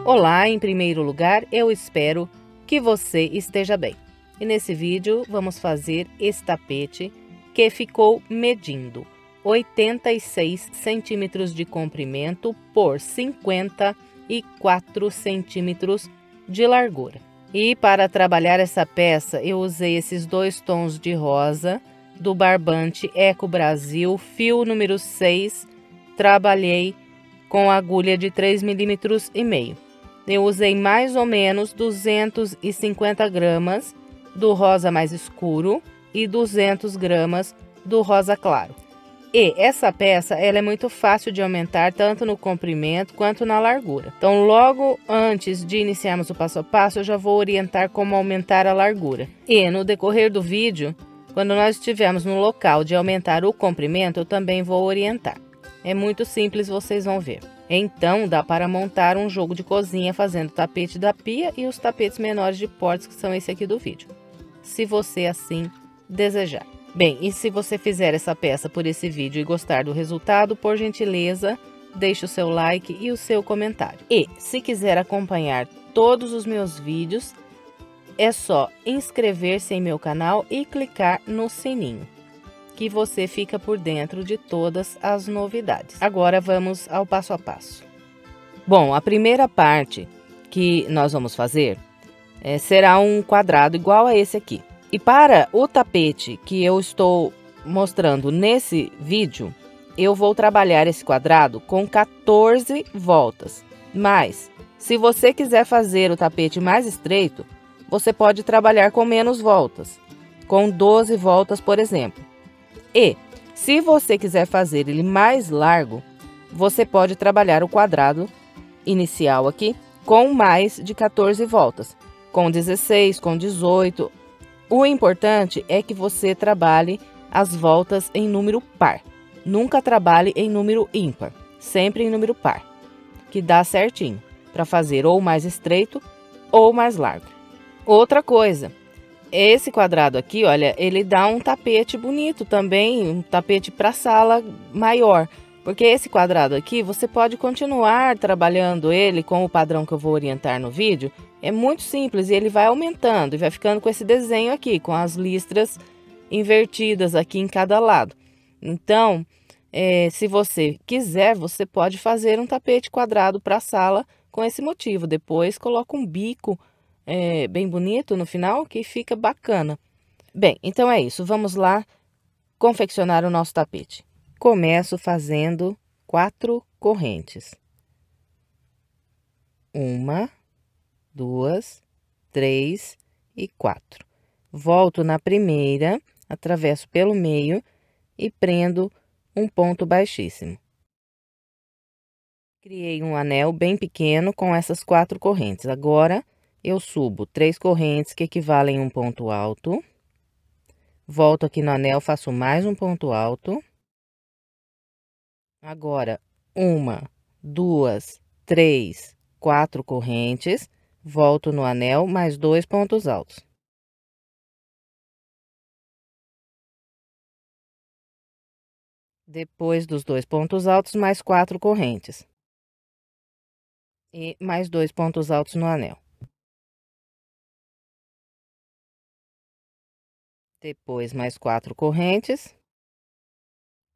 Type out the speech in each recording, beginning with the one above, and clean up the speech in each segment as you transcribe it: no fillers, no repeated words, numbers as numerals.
Olá, em primeiro lugar, eu espero que você esteja bem. E nesse vídeo vamos fazer esse tapete que ficou medindo 86 centímetros de comprimento por 54 centímetros de largura. E para trabalhar essa peça eu usei esses dois tons de rosa do Barbante Eco Brasil, fio número 6, trabalhei com agulha de 3,5 mm. Eu usei mais ou menos 250 gramas do rosa mais escuro e 200 gramas do rosa claro. E essa peça ela é muito fácil de aumentar tanto no comprimento quanto na largura. Então logo antes de iniciarmos o passo a passo eu já vou orientar como aumentar a largura. E no decorrer do vídeo, quando nós estivermos no local de aumentar o comprimento, eu também vou orientar. É muito simples, vocês vão ver. Então, dá para montar um jogo de cozinha fazendo o tapete da pia e os tapetes menores de portas, que são esse aqui do vídeo, se você assim desejar. Bem, e se você fizer essa peça por esse vídeo e gostar do resultado, por gentileza, deixe o seu like e o seu comentário. E, se quiser acompanhar todos os meus vídeos, é só inscrever-se em meu canal e clicar no sininho, que você fica por dentro de todas as novidades. Agora vamos ao passo a passo. Bom, a primeira parte que nós vamos fazer será um quadrado igual a esse aqui. E para o tapete que eu estou mostrando nesse vídeo, eu vou trabalhar esse quadrado com 14 voltas. Mas, se você quiser fazer o tapete mais estreito, você pode trabalhar com menos voltas, com 12 voltas, por exemplo. E, se você quiser fazer ele mais largo, você pode trabalhar o quadrado inicial aqui com mais de 14 voltas, com 16, com 18. O importante é que você trabalhe as voltas em número par. Nunca trabalhe em número ímpar, sempre em número par, que dá certinho para fazer ou mais estreito ou mais largo. Outra coisa, esse quadrado aqui, olha, ele dá um tapete bonito também, um tapete para sala maior. Porque esse quadrado aqui, você pode continuar trabalhando ele com o padrão que eu vou orientar no vídeo. É muito simples e ele vai aumentando e vai ficando com esse desenho aqui, com as listras invertidas aqui em cada lado. Então, se você quiser, você pode fazer um tapete quadrado para sala com esse motivo. Depois coloca um bico bem bonito no final, que fica bacana. Bem, então é isso. Vamos lá confeccionar o nosso tapete. Começo fazendo 4 correntes. 1, 2, 3 e 4. Volto na primeira, atravesso pelo meio e prendo um ponto baixíssimo. Criei um anel bem pequeno com essas 4 correntes. Agora, eu subo 3 correntes que equivalem a um ponto alto. Volto aqui no anel, faço mais um ponto alto. Agora, 1, 2, 3, 4 correntes. Volto no anel, mais 2 pontos altos. Depois dos 2 pontos altos, mais 4 correntes. E mais 2 pontos altos no anel. Depois, mais 4 correntes,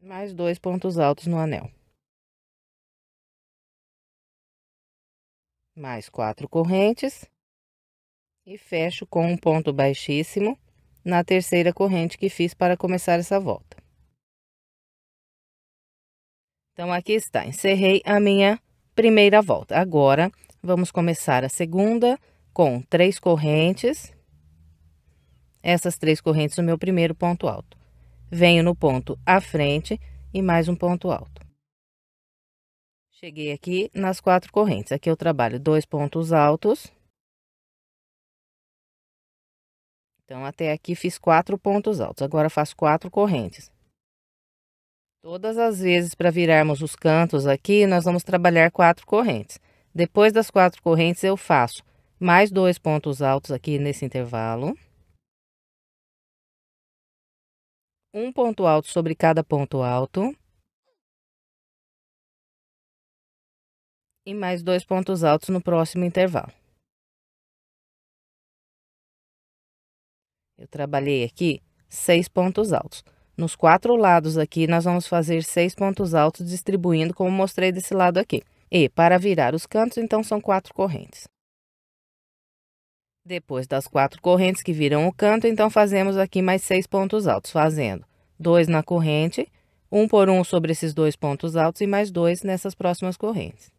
mais 2 pontos altos no anel. Mais 4 correntes e fecho com um ponto baixíssimo na terceira corrente que fiz para começar essa volta. Então, aqui está, encerrei a minha primeira volta. Agora, vamos começar a segunda com 3 correntes. Essas 3 correntes no meu primeiro ponto alto. Venho no ponto à frente e mais um ponto alto. Cheguei aqui nas 4 correntes. Aqui eu trabalho 2 pontos altos. Então, até aqui fiz 4 pontos altos. Agora, faço 4 correntes. Todas as vezes, para virarmos os cantos aqui, nós vamos trabalhar 4 correntes. Depois das 4 correntes, eu faço mais 2 pontos altos aqui nesse intervalo. Um ponto alto sobre cada ponto alto. E mais 2 pontos altos no próximo intervalo. Eu trabalhei aqui 6 pontos altos. Nos 4 lados aqui, nós vamos fazer 6 pontos altos, distribuindo como mostrei desse lado aqui. E para virar os cantos, então, são 4 correntes. Depois das 4 correntes que viram o canto, então, fazemos aqui mais 6 pontos altos, fazendo 2 na corrente, 1 por 1 sobre esses 2 pontos altos e mais 2 nessas próximas correntes.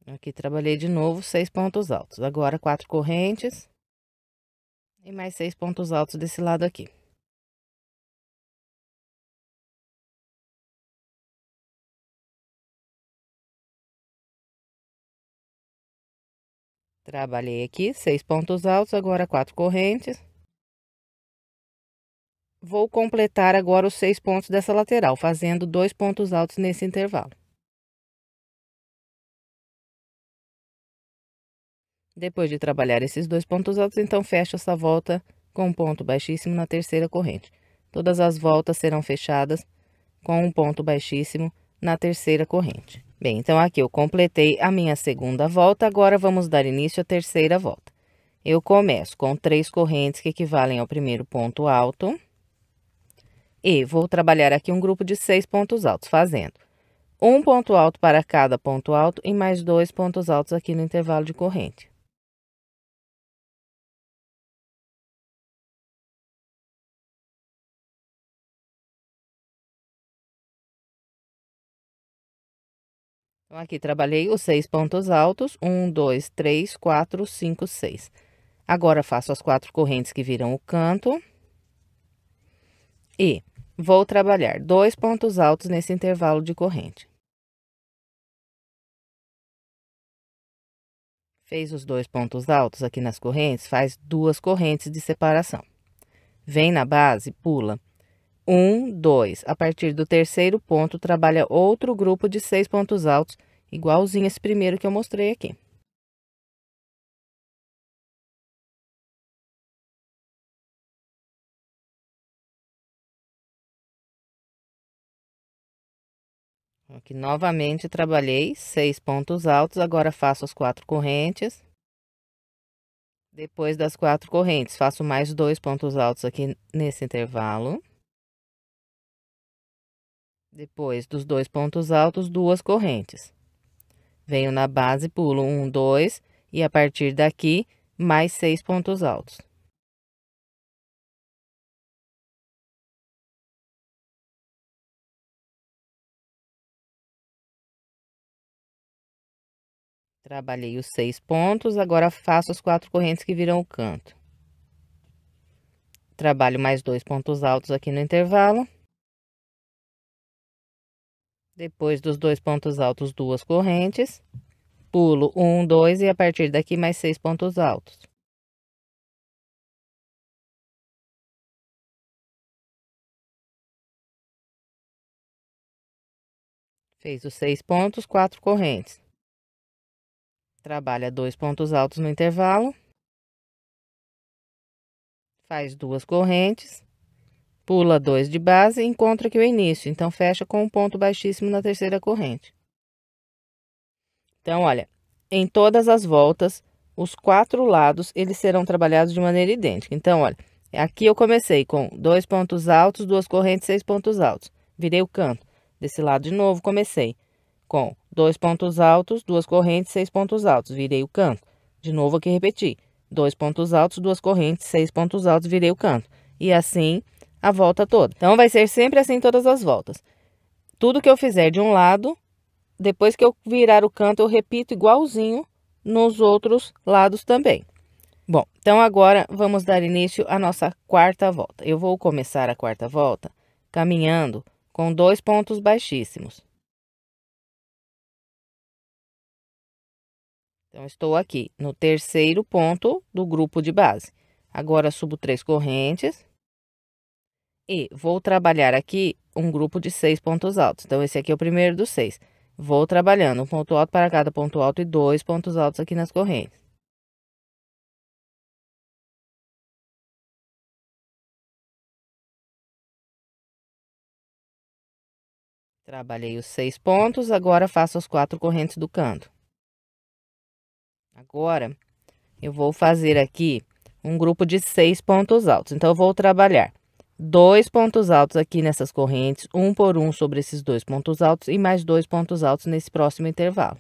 Aqui trabalhei de novo 6 pontos altos. Agora 4 correntes e mais 6 pontos altos desse lado aqui. Trabalhei aqui 6 pontos altos, agora 4 correntes. Vou completar agora os 6 pontos dessa lateral, fazendo 2 pontos altos nesse intervalo. Depois de trabalhar esses 2 pontos altos, então fecho essa volta com um ponto baixíssimo na terceira corrente. Todas as voltas serão fechadas com um ponto baixíssimo na terceira corrente. Bem, então aqui eu completei a minha segunda volta, agora vamos dar início à terceira volta. Eu começo com 3 correntes que equivalem ao primeiro ponto alto. E vou trabalhar aqui um grupo de 6 pontos altos, fazendo um ponto alto para cada ponto alto e mais 2 pontos altos aqui no intervalo de corrente. Então, aqui trabalhei os 6 pontos altos, 1, 2, 3, 4, 5, 6. Agora, faço as 4 correntes que viram o canto. E vou trabalhar 2 pontos altos nesse intervalo de corrente. Fez os 2 pontos altos aqui nas correntes, faz 2 correntes de separação. Vem na base, pula 1, 2. A partir do terceiro ponto, trabalha outro grupo de 6 pontos altos, igualzinho esse primeiro que eu mostrei aqui. Aqui novamente trabalhei 6 pontos altos, agora faço as 4 correntes. Depois das 4 correntes, faço mais 2 pontos altos aqui nesse intervalo. Depois dos 2 pontos altos, 2 correntes. Venho na base, pulo 1, 2 e a partir daqui, mais 6 pontos altos. Trabalhei os 6 pontos, agora faço as 4 correntes que viram o canto. Trabalho mais 2 pontos altos aqui no intervalo. Depois dos 2 pontos altos, 2 correntes. Pulo 1, 2 e a partir daqui mais 6 pontos altos. Fez os 6 pontos, 4 correntes. Trabalha 2 pontos altos no intervalo. Faz 2 correntes. Pula 2 de base e encontra aqui o início. Então, fecha com um ponto baixíssimo na terceira corrente. Então, olha, em todas as voltas, os 4 lados, eles serão trabalhados de maneira idêntica. Então, olha, aqui eu comecei com 2 pontos altos, 2 correntes, 6 pontos altos. Virei o canto. Desse lado de novo, comecei com 2 pontos altos, 2 correntes, 6 pontos altos. Virei o canto. De novo aqui repeti. 2 pontos altos, 2 correntes, 6 pontos altos, virei o canto. E assim a volta toda. Então, vai ser sempre assim todas as voltas. Tudo que eu fizer de um lado, depois que eu virar o canto, eu repito igualzinho nos outros lados também. Bom, então agora vamos dar início à nossa quarta volta. Eu vou começar a quarta volta caminhando com 2 pontos baixíssimos. Então, estou aqui no terceiro ponto do grupo de base. Agora, subo 3 correntes. E vou trabalhar aqui um grupo de 6 pontos altos. Então, esse aqui é o primeiro dos 6. Vou trabalhando um ponto alto para cada ponto alto e 2 pontos altos aqui nas correntes. Trabalhei os 6 pontos, agora faço as 4 correntes do canto. Agora, eu vou fazer aqui um grupo de 6 pontos altos. Então, eu vou trabalhar 2 pontos altos aqui nessas correntes, um por um sobre esses 2 pontos altos e mais 2 pontos altos nesse próximo intervalo.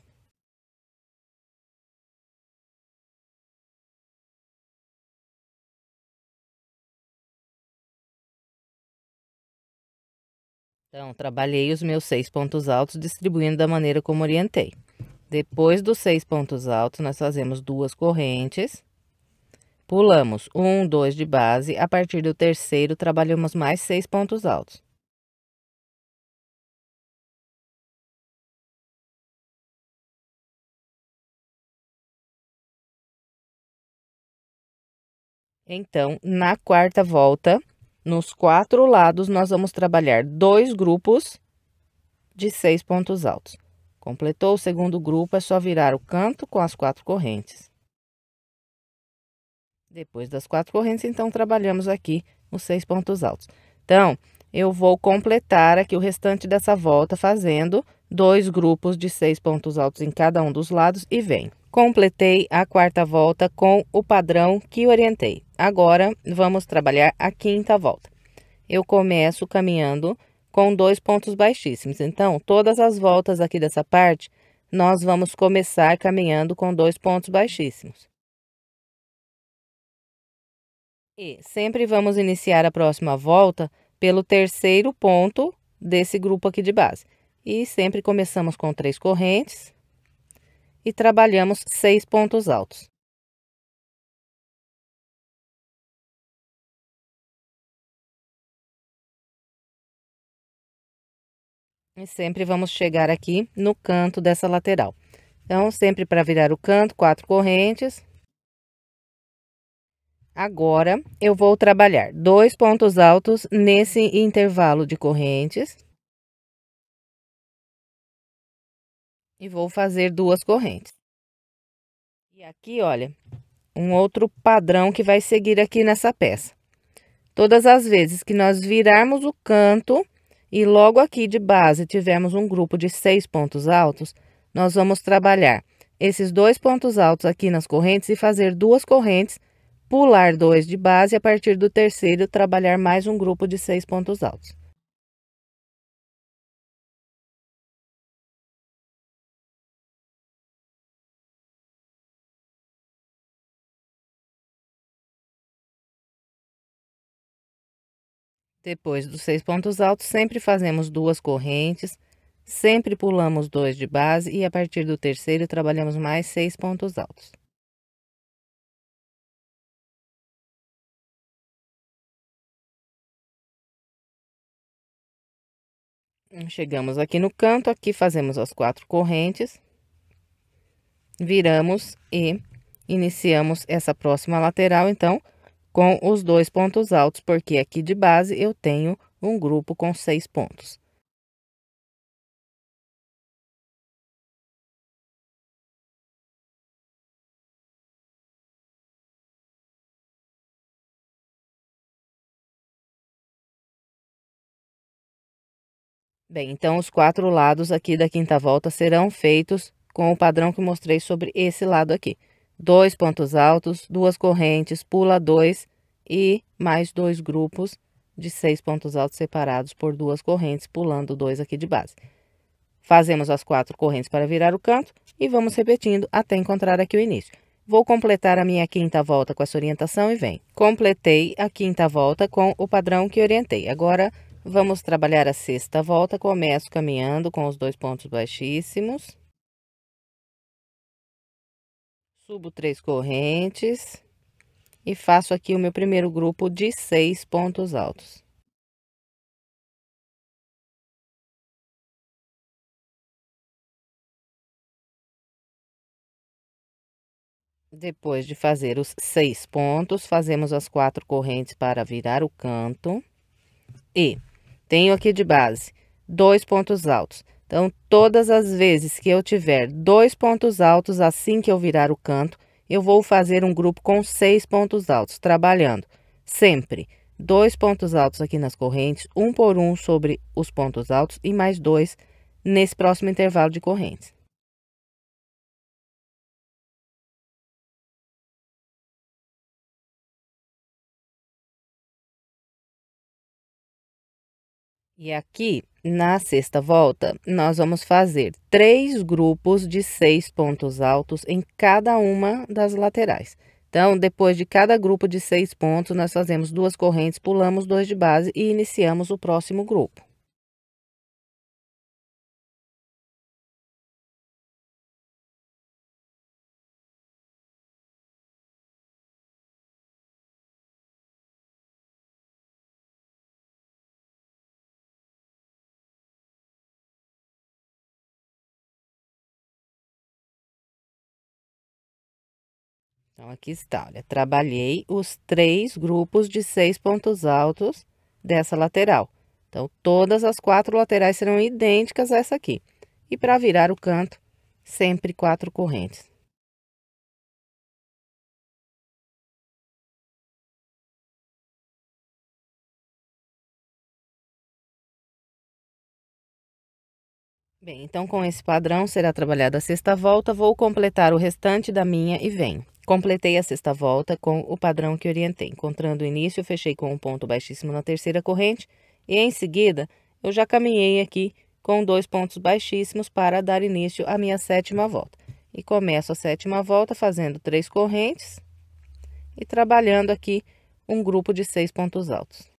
Então, trabalhei os meus 6 pontos altos, distribuindo da maneira como orientei. Depois dos 6 pontos altos, nós fazemos 2 correntes, pulamos 1, 2 de base, a partir do terceiro, trabalhamos mais 6 pontos altos. Então, na quarta volta, nos 4 lados, nós vamos trabalhar 2 grupos de 6 pontos altos. Completou o segundo grupo, é só virar o canto com as 4 correntes. Depois das 4 correntes, então, trabalhamos aqui os 6 pontos altos. Então, eu vou completar aqui o restante dessa volta fazendo 2 grupos de 6 pontos altos em cada um dos lados e venho. Completei a quarta volta com o padrão que orientei. Agora, vamos trabalhar a quinta volta. Eu começo caminhando com 2 pontos baixíssimos. Então, todas as voltas aqui dessa parte, nós vamos começar caminhando com 2 pontos baixíssimos. E sempre vamos iniciar a próxima volta pelo terceiro ponto desse grupo aqui de base. E sempre começamos com 3 correntes e trabalhamos 6 pontos altos. E sempre vamos chegar aqui no canto dessa lateral. Então, sempre para virar o canto, 4 correntes. Agora, eu vou trabalhar 2 pontos altos nesse intervalo de correntes. E vou fazer 2 correntes. E aqui, olha, um outro padrão que vai seguir aqui nessa peça. Todas as vezes que nós virarmos o canto e logo aqui de base tivermos um grupo de 6 pontos altos, nós vamos trabalhar esses 2 pontos altos aqui nas correntes e fazer 2 correntes, pular 2 de base e a partir do terceiro trabalhar mais um grupo de 6 pontos altos. Depois dos 6 pontos altos, sempre fazemos 2 correntes, sempre pulamos 2 de base e a partir do terceiro trabalhamos mais 6 pontos altos. Chegamos aqui no canto, aqui fazemos as 4 correntes, viramos e iniciamos essa próxima lateral, então, com os 2 pontos altos, porque aqui de base eu tenho um grupo com 6 pontos. Bem, então os 4 lados aqui da quinta volta serão feitos com o padrão que mostrei sobre esse lado aqui. 2 pontos altos, 2 correntes, pula 2 e mais 2 grupos de 6 pontos altos separados por 2 correntes, pulando 2 aqui de base. Fazemos as 4 correntes para virar o canto e vamos repetindo até encontrar aqui o início. Vou completar a minha quinta volta com essa orientação e vem. Completei a quinta volta com o padrão que orientei. Agora, vamos trabalhar a sexta volta. Começo caminhando com os 2 pontos baixíssimos. Subo 3 correntes e faço aqui o meu primeiro grupo de 6 pontos altos. Depois de fazer os 6 pontos, fazemos as 4 correntes para virar o canto. E tenho aqui de base 2 pontos altos. Então, todas as vezes que eu tiver 2 pontos altos, assim que eu virar o canto, eu vou fazer um grupo com 6 pontos altos, trabalhando sempre 2 pontos altos aqui nas correntes, um por um sobre os pontos altos e mais 2 nesse próximo intervalo de correntes. E aqui, na sexta volta, nós vamos fazer 3 grupos de 6 pontos altos em cada uma das laterais. Então, depois de cada grupo de 6 pontos, nós fazemos 2 correntes, pulamos 2 de base e iniciamos o próximo grupo. Então, aqui está, olha, trabalhei os 3 grupos de 6 pontos altos dessa lateral. Então, todas as 4 laterais serão idênticas a essa aqui. E para virar o canto, sempre 4 correntes. Bem, então com esse padrão será trabalhada a sexta volta, vou completar o restante da minha e venho. Completei a sexta volta com o padrão que orientei. Encontrando o início, fechei com um ponto baixíssimo na terceira corrente e em seguida eu já caminhei aqui com 2 pontos baixíssimos para dar início à minha sétima volta. E começo a sétima volta fazendo 3 correntes e trabalhando aqui um grupo de 6 pontos altos.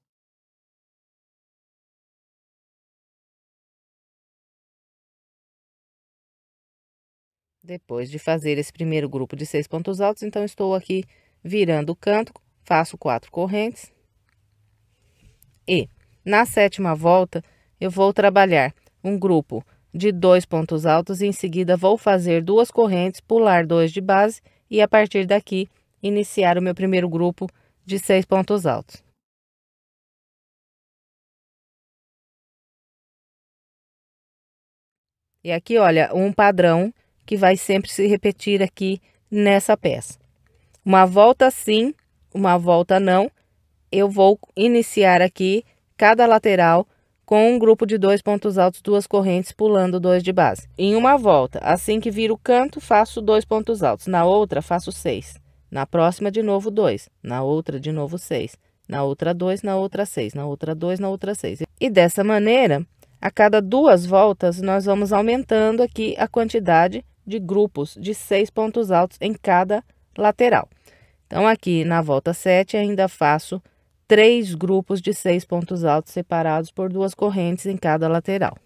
Depois de fazer esse primeiro grupo de 6 pontos altos, então estou aqui virando o canto, faço 4 correntes. E na sétima volta, eu vou trabalhar um grupo de 2 pontos altos e em seguida vou fazer 2 correntes, pular 2 de base e a partir daqui iniciar o meu primeiro grupo de 6 pontos altos. E aqui, olha, um padrão que vai sempre se repetir aqui nessa peça. Uma volta sim, uma volta não. Eu vou iniciar aqui cada lateral com um grupo de 2 pontos altos, 2 correntes, pulando 2 de base. Em uma volta, assim que viro o canto, faço 2 pontos altos. Na outra, faço 6. Na próxima, de novo, 2. Na outra, de novo, 6. Na outra, 2. Na outra, 6. Na outra, 2. Na outra, 6. E dessa maneira, a cada 2 voltas, nós vamos aumentando aqui a quantidade de grupos de 6 pontos altos em cada lateral. Então, aqui na volta 7, ainda faço 3 grupos de 6 pontos altos separados por 2 correntes em cada lateral.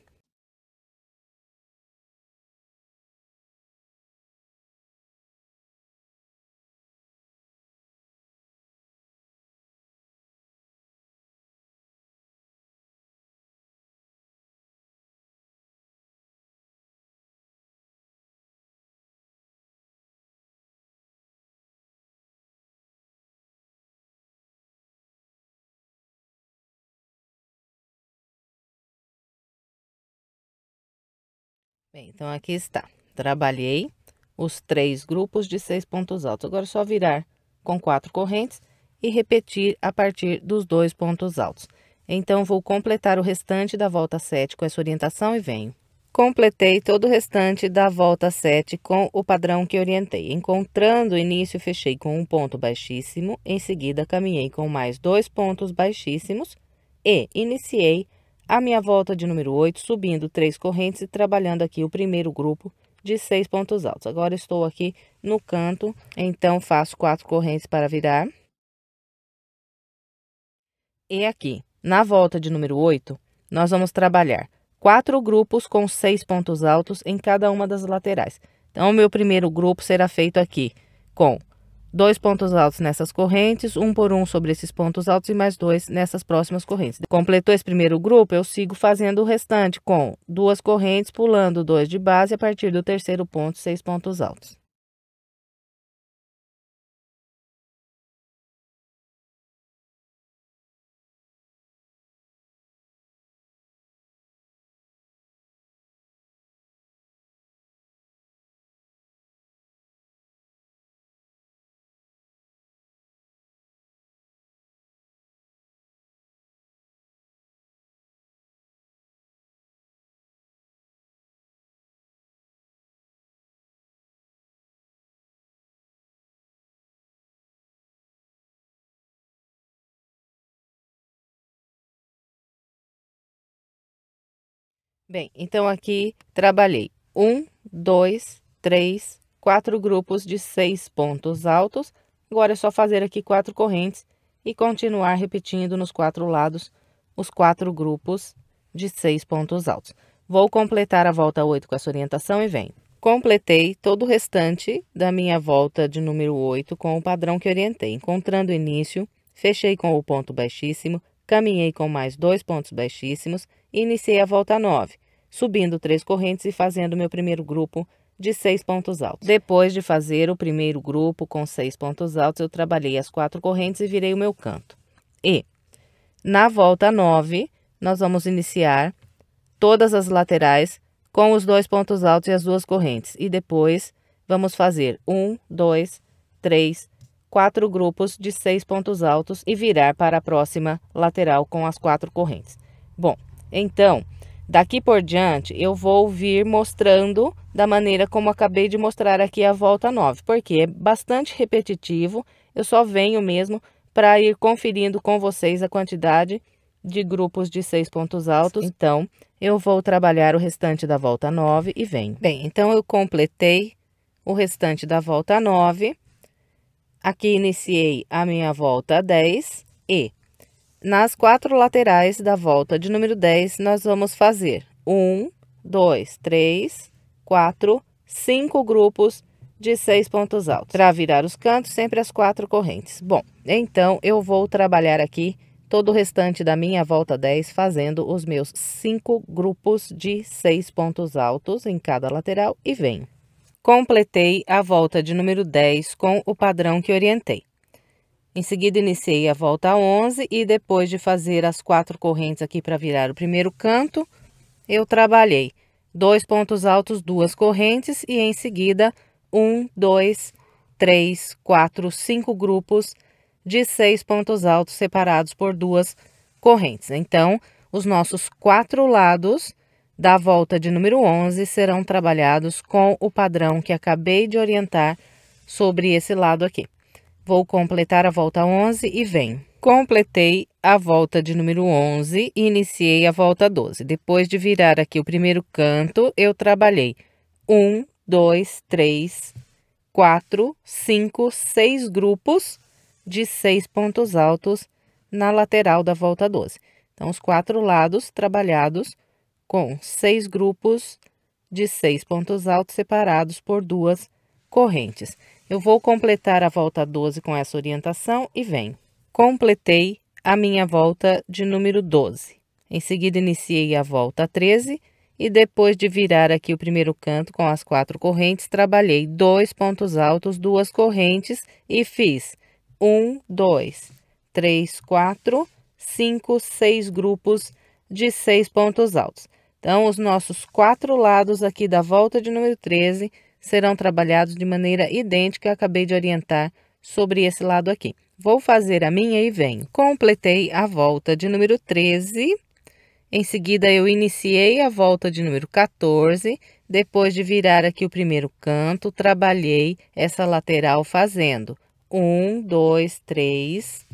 Bem, então aqui está. Trabalhei os 3 grupos de 6 pontos altos. Agora é só virar com 4 correntes e repetir a partir dos 2 pontos altos. Então, vou completar o restante da volta 7 com essa orientação e venho. Completei todo o restante da volta 7 com o padrão que orientei. Encontrando o início, fechei com um ponto baixíssimo. Em seguida, caminhei com mais 2 pontos baixíssimos e iniciei a minha volta de número 8, subindo 3 correntes e trabalhando aqui o primeiro grupo de 6 pontos altos. Agora estou aqui no canto, então faço 4 correntes para virar. E aqui, na volta de número 8, nós vamos trabalhar 4 grupos com 6 pontos altos em cada uma das laterais. Então, o meu primeiro grupo será feito aqui com 2 pontos altos nessas correntes, um por um sobre esses pontos altos e mais 2 nessas próximas correntes. Completou esse primeiro grupo, eu sigo fazendo o restante com 2 correntes, pulando 2 de base a partir do terceiro ponto, 6 pontos altos. Bem, então aqui trabalhei 1, 2, 3, 4 grupos de 6 pontos altos. Agora é só fazer aqui 4 correntes e continuar repetindo nos 4 lados os 4 grupos de 6 pontos altos. Vou completar a volta 8 com essa orientação e venho. Completei todo o restante da minha volta de número 8 com o padrão que orientei. Encontrando o início, fechei com o ponto baixíssimo, caminhei com mais 2 pontos baixíssimos e iniciei a volta 9, subindo 3 correntes e fazendo meu primeiro grupo de 6 pontos altos. Depois de fazer o primeiro grupo com 6 pontos altos, eu trabalhei as 4 correntes e virei o meu canto. E na volta 9, nós vamos iniciar todas as laterais com os 2 pontos altos e as 2 correntes. E depois vamos fazer 1, 2, 3, 4 grupos de 6 pontos altos e virar para a próxima lateral com as 4 correntes. Bom, então, daqui por diante eu vou vir mostrando da maneira como acabei de mostrar aqui a volta 9, porque é bastante repetitivo, eu só venho mesmo para ir conferindo com vocês a quantidade de grupos de 6 pontos altos. Então, eu vou trabalhar o restante da volta 9 e venho. Bem, então eu completei o restante da volta 9. Aqui iniciei a minha volta 10 e nas 4 laterais da volta de número 10, nós vamos fazer 1, 2, 3, 4, 5 grupos de 6 pontos altos. Para virar os cantos, sempre as 4 correntes. Bom, então eu vou trabalhar aqui todo o restante da minha volta 10, fazendo os meus 5 grupos de 6 pontos altos em cada lateral e venho. Completei a volta de número 10 com o padrão que orientei. Em seguida, iniciei a volta 11 e depois de fazer as 4 correntes aqui para virar o primeiro canto, eu trabalhei 2 pontos altos, 2 correntes e em seguida 1, 2, 3, 4, 5 grupos de 6 pontos altos separados por 2 correntes. Então, os nossos 4 lados da volta de número 11 serão trabalhados com o padrão que acabei de orientar sobre esse lado aqui. Vou completar a volta 11 e venho. Completei a volta de número 11 e iniciei a volta 12. Depois de virar aqui o primeiro canto, eu trabalhei 1, 2, 3, 4, 5, 6 grupos de 6 pontos altos na lateral da volta 12. Então, os 4 lados trabalhados com 6 grupos de 6 pontos altos separados por 2 correntes. Eu vou completar a volta 12 com essa orientação e venho. Completei a minha volta de número 12. Em seguida, iniciei a volta 13 e depois de virar aqui o primeiro canto com as 4 correntes, trabalhei 2 pontos altos, 2 correntes e fiz 1, 2, 3, 4, 5, 6 grupos de 6 pontos altos. Então, os nossos 4 lados aqui da volta de número 13 serão trabalhados de maneira idêntica, acabei de orientar sobre esse lado aqui. Vou fazer a minha e venho. Completei a volta de número 13. Em seguida, eu iniciei a volta de número 14. Depois de virar aqui o primeiro canto, trabalhei essa lateral fazendo 1, 2, 3,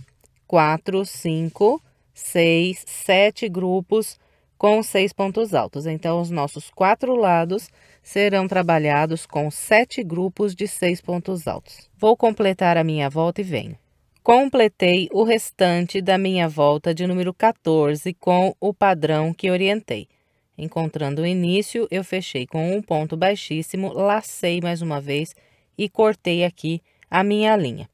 4, 5, 6, 7 grupos com 6 pontos altos. Então, os nossos 4 lados serão trabalhados com 7 grupos de 6 pontos altos. Vou completar a minha volta e venho. Completei o restante da minha volta de número 14 com o padrão que orientei. Encontrando o início, eu fechei com um ponto baixíssimo, lacei mais uma vez e cortei aqui a minha linha.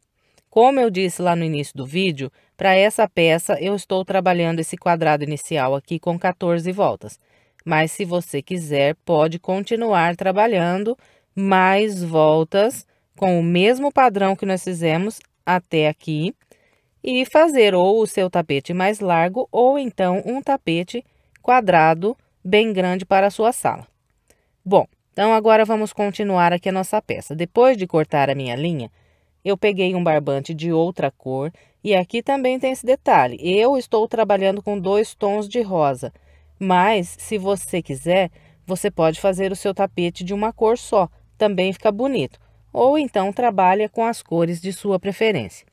Como eu disse lá no início do vídeo, para essa peça eu estou trabalhando esse quadrado inicial aqui com 14 voltas. Mas se você quiser, pode continuar trabalhando mais voltas com o mesmo padrão que nós fizemos até aqui e fazer ou o seu tapete mais largo ou então um tapete quadrado bem grande para a sua sala. Bom, então agora vamos continuar aqui a nossa peça. Depois de cortar a minha linha, eu peguei um barbante de outra cor e aqui também tem esse detalhe. Eu estou trabalhando com 2 tons de rosa, mas se você quiser, você pode fazer o seu tapete de uma cor só, também fica bonito. Ou então trabalha com as cores de sua preferência.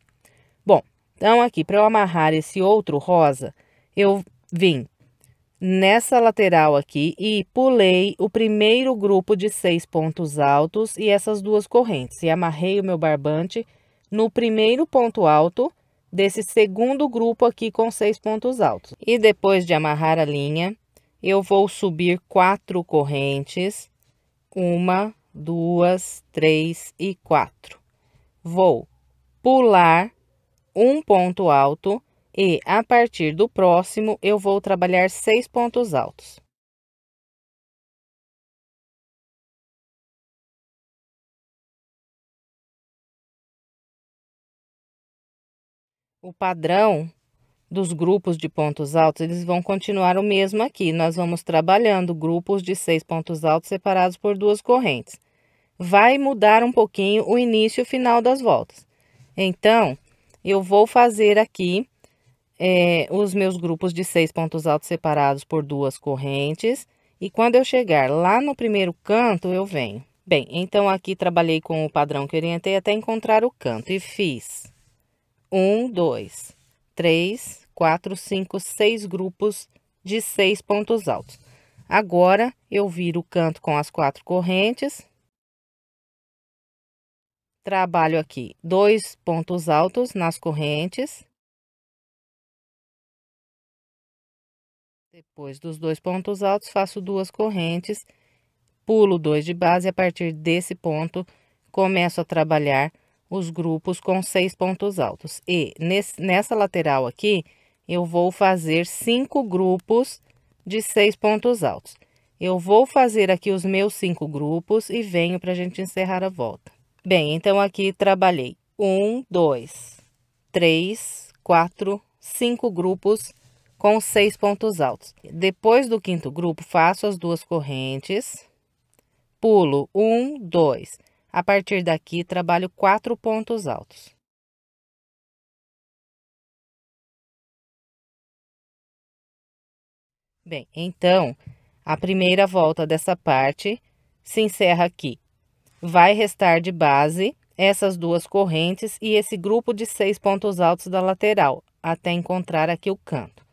Bom, então aqui para eu amarrar esse outro rosa, eu vim nessa lateral aqui e pulei o primeiro grupo de 6 pontos altos e essas duas correntes. E amarrei o meu barbante no primeiro ponto alto desse segundo grupo aqui com 6 pontos altos. E depois de amarrar a linha, eu vou subir 4 correntes. 1, 2, 3 e 4. Vou pular um ponto alto e, a partir do próximo, eu vou trabalhar 6 pontos altos. O padrão dos grupos de pontos altos, eles vão continuar o mesmo aqui. Nós vamos trabalhando grupos de 6 pontos altos separados por duas correntes. Vai mudar um pouquinho o início e o final das voltas. Então, eu vou fazer aqui os meus grupos de 6 pontos altos separados por duas correntes. E quando eu chegar lá no primeiro canto, eu venho. Bem, então aqui trabalhei com o padrão que orientei até encontrar o canto. E fiz 1, 2, 3, 4, 5, 6 grupos de 6 pontos altos. Agora, eu viro o canto com as 4 correntes. Trabalho aqui 2 pontos altos nas correntes. Depois dos 2 pontos altos, faço 2 correntes, pulo 2 de base e a partir desse ponto, começo a trabalhar os grupos com 6 pontos altos. E nessa lateral aqui, eu vou fazer 5 grupos de 6 pontos altos. Eu vou fazer aqui os meus 5 grupos e venho para a gente encerrar a volta. Bem, então aqui trabalhei 1, 2, 3, 4, 5 grupos com 6 pontos altos. Depois do quinto grupo, faço as 2 correntes, pulo 1, 2. A partir daqui, trabalho 4 pontos altos. Bem, então, a primeira volta dessa parte se encerra aqui. Vai restar de base essas 2 correntes e esse grupo de 6 pontos altos da lateral, até encontrar aqui o canto.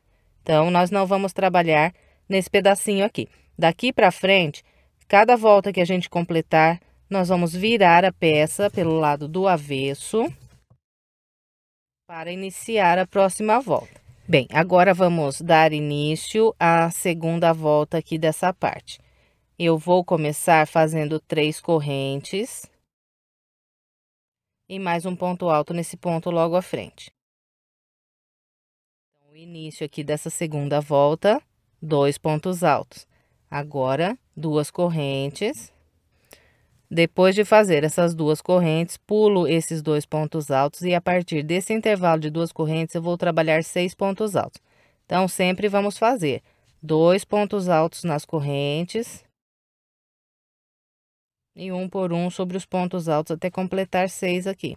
Então, nós não vamos trabalhar nesse pedacinho aqui. Daqui para frente, cada volta que a gente completar, nós vamos virar a peça pelo lado do avesso para iniciar a próxima volta. Bem, agora vamos dar início à segunda volta aqui dessa parte. Eu vou começar fazendo 3 correntes e mais um ponto alto nesse ponto logo à frente. Então, o início aqui dessa segunda volta, 2 pontos altos. Agora, 2 correntes. Depois de fazer essas 2 correntes, pulo esses 2 pontos altos e a partir desse intervalo de 2 correntes, eu vou trabalhar 6 pontos altos. Então, sempre vamos fazer 2 pontos altos nas correntes e um por um sobre os pontos altos até completar 6 aqui.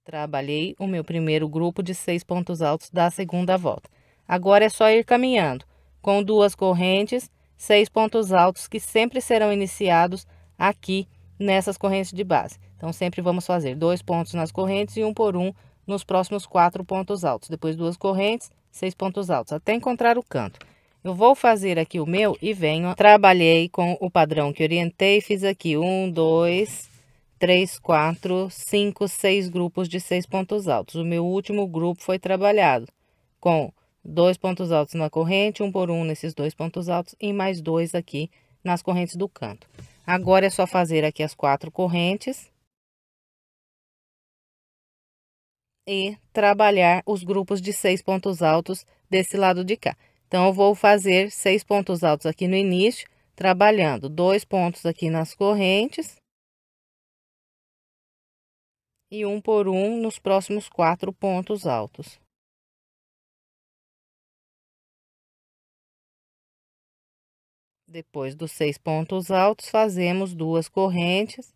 Trabalhei o meu primeiro grupo de 6 pontos altos da segunda volta. Agora é só ir caminhando com 2 correntes, 6 pontos altos que sempre serão iniciados aqui nessas correntes de base. Então, sempre vamos fazer 2 pontos nas correntes e um por um nos próximos 4 pontos altos. Depois 2 correntes, 6 pontos altos, até encontrar o canto. Eu vou fazer aqui o meu e venho. Trabalhei com o padrão que orientei, fiz aqui 1, 2, 3, 4, 5, 6 grupos de 6 pontos altos. O meu último grupo foi trabalhado com 2 pontos altos na corrente, um por um nesses 2 pontos altos e mais 2 aqui nas correntes do canto. Agora é só fazer aqui as 4 correntes e trabalhar os grupos de 6 pontos altos desse lado de cá. Então, eu vou fazer 6 pontos altos aqui no início, trabalhando 2 pontos aqui nas correntes e um por um nos próximos 4 pontos altos. Depois dos 6 pontos altos, fazemos 2 correntes,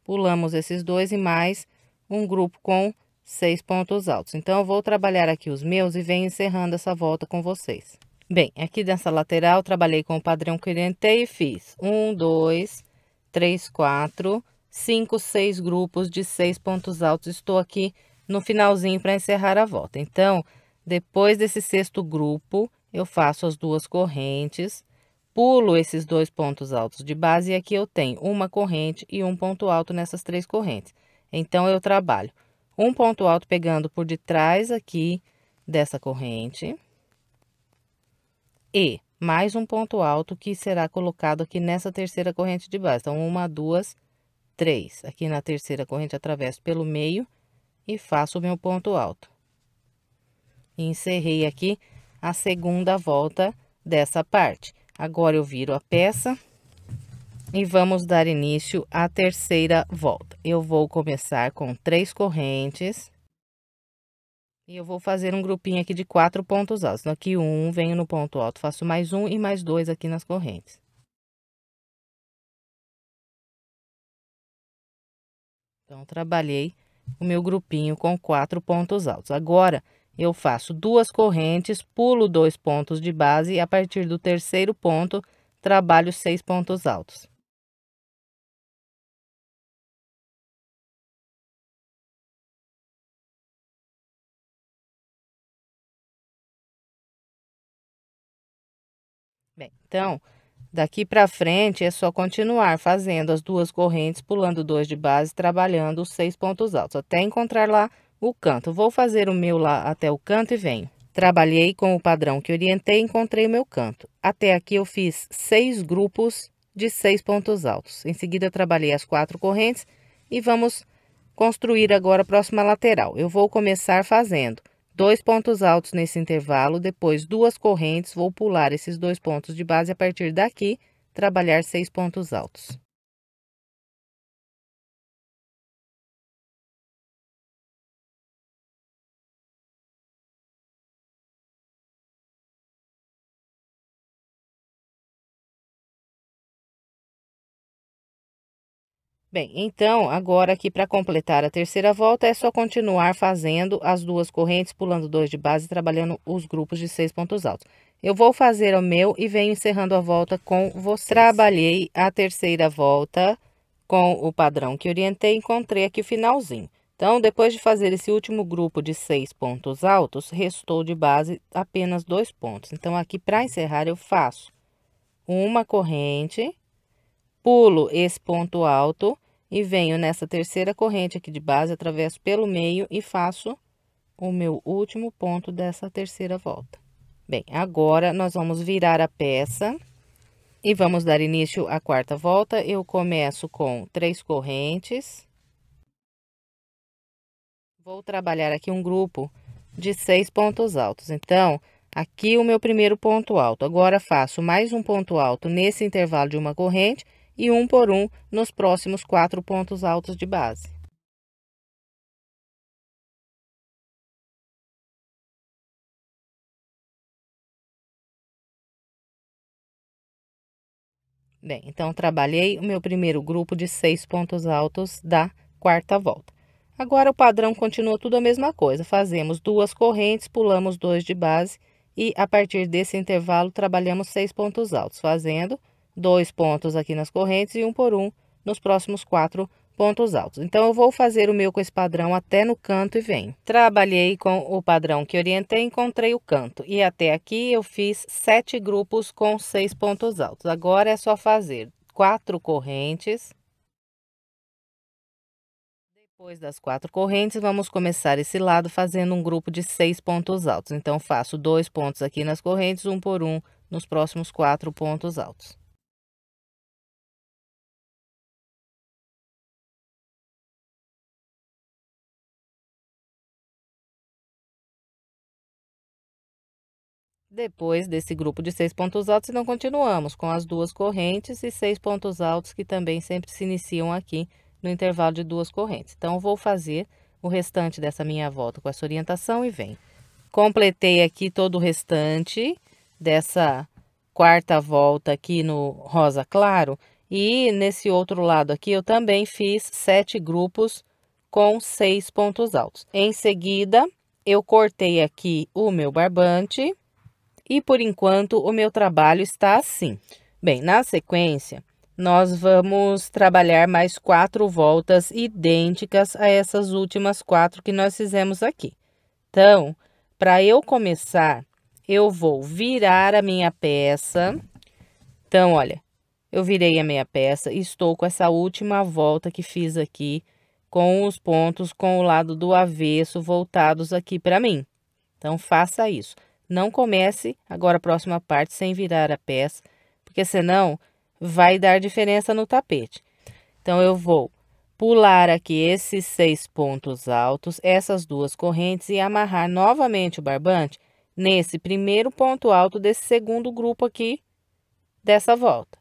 pulamos esses 2 e mais um grupo com 6 pontos altos. Então, eu vou trabalhar aqui os meus e venho encerrando essa volta com vocês. Bem, aqui nessa lateral, trabalhei com o padrão que orientei e fiz 1, 2, 3, 4, 5, 6 grupos de 6 pontos altos. Estou aqui no finalzinho para encerrar a volta. Então, depois desse sexto grupo, eu faço as duas correntes, pulo esses dois pontos altos de base e aqui eu tenho uma corrente e um ponto alto nessas três correntes. Então, eu trabalho um ponto alto pegando por detrás aqui dessa corrente e mais um ponto alto que será colocado aqui nessa terceira corrente de base. Então, uma, duas, três. Aqui na terceira corrente, atravesso pelo meio e faço o meu ponto alto. E encerrei aqui a segunda volta dessa parte. Agora, eu viro a peça e vamos dar início à terceira volta. Eu vou começar com 3 correntes. E eu vou fazer um grupinho aqui de 4 pontos altos. Então, aqui um, venho no ponto alto, faço mais um e mais 2 aqui nas correntes. Então, trabalhei o meu grupinho com 4 pontos altos. Agora, eu faço 2 correntes, pulo 2 pontos de base e a partir do terceiro ponto, trabalho 6 pontos altos. Bem, então, daqui para frente é só continuar fazendo as 2 correntes, pulando 2 de base, trabalhando os 6 pontos altos, até encontrar lá o canto. Vou fazer o meu lá até o canto e venho. Trabalhei com o padrão que orientei e encontrei o meu canto. Até aqui eu fiz 6 grupos de 6 pontos altos. Em seguida, trabalhei as 4 correntes e vamos construir agora a próxima lateral. Eu vou começar fazendo 2 pontos altos nesse intervalo, depois 2 correntes, vou pular esses 2 pontos de base, a partir daqui, trabalhar 6 pontos altos. Bem, então, agora aqui para completar a terceira volta, é só continuar fazendo as 2 correntes, pulando 2 de base, trabalhando os grupos de 6 pontos altos. Eu vou fazer o meu e venho encerrando a volta com vocês. Trabalhei a terceira volta com o padrão que orientei, encontrei aqui o finalzinho. Então, depois de fazer esse último grupo de 6 pontos altos, restou de base apenas 2 pontos. Então, aqui para encerrar, eu faço uma corrente, pulo esse ponto alto e venho nessa terceira corrente aqui de base, atravesso pelo meio e faço o meu último ponto dessa terceira volta. Bem, agora nós vamos virar a peça e vamos dar início à quarta volta. Eu começo com 3 correntes. Vou trabalhar aqui um grupo de 6 pontos altos. Então, aqui o meu primeiro ponto alto. Agora, faço mais um ponto alto nesse intervalo de uma corrente e um por um nos próximos 4 pontos altos de base. Bem, então, trabalhei o meu primeiro grupo de 6 pontos altos da quarta volta. Agora, o padrão continua tudo a mesma coisa. Fazemos 2 correntes, pulamos 2 de base e, a partir desse intervalo, trabalhamos 6 pontos altos, fazendo 2 pontos aqui nas correntes e um por um nos próximos 4 pontos altos. Então, eu vou fazer o meu com esse padrão até no canto e venho. Trabalhei com o padrão que orientei, encontrei o canto. E até aqui eu fiz 7 grupos com 6 pontos altos. Agora é só fazer 4 correntes. Depois das 4 correntes, vamos começar esse lado fazendo um grupo de 6 pontos altos. Então, faço 2 pontos aqui nas correntes, um por um nos próximos 4 pontos altos. Depois desse grupo de 6 pontos altos, então continuamos com as 2 correntes e 6 pontos altos que também sempre se iniciam aqui no intervalo de 2 correntes. Então, vou fazer o restante dessa minha volta com essa orientação e venho. Completei aqui todo o restante dessa quarta volta aqui no rosa claro. E nesse outro lado aqui, eu também fiz 7 grupos com 6 pontos altos. Em seguida, eu cortei aqui o meu barbante. E, por enquanto, o meu trabalho está assim. Bem, na sequência, nós vamos trabalhar mais 4 voltas idênticas a essas últimas 4 que nós fizemos aqui. Então, para eu começar, eu vou virar a minha peça. Então, olha, eu virei a minha peça e estou com essa última volta que fiz aqui, com os pontos com o lado do avesso voltados aqui para mim. Então, faça isso. Não comece agora a próxima parte sem virar a peça, porque senão vai dar diferença no tapete. Então, eu vou pular aqui esses 6 pontos altos, essas 2 correntes e amarrar novamente o barbante nesse primeiro ponto alto desse segundo grupo aqui dessa volta.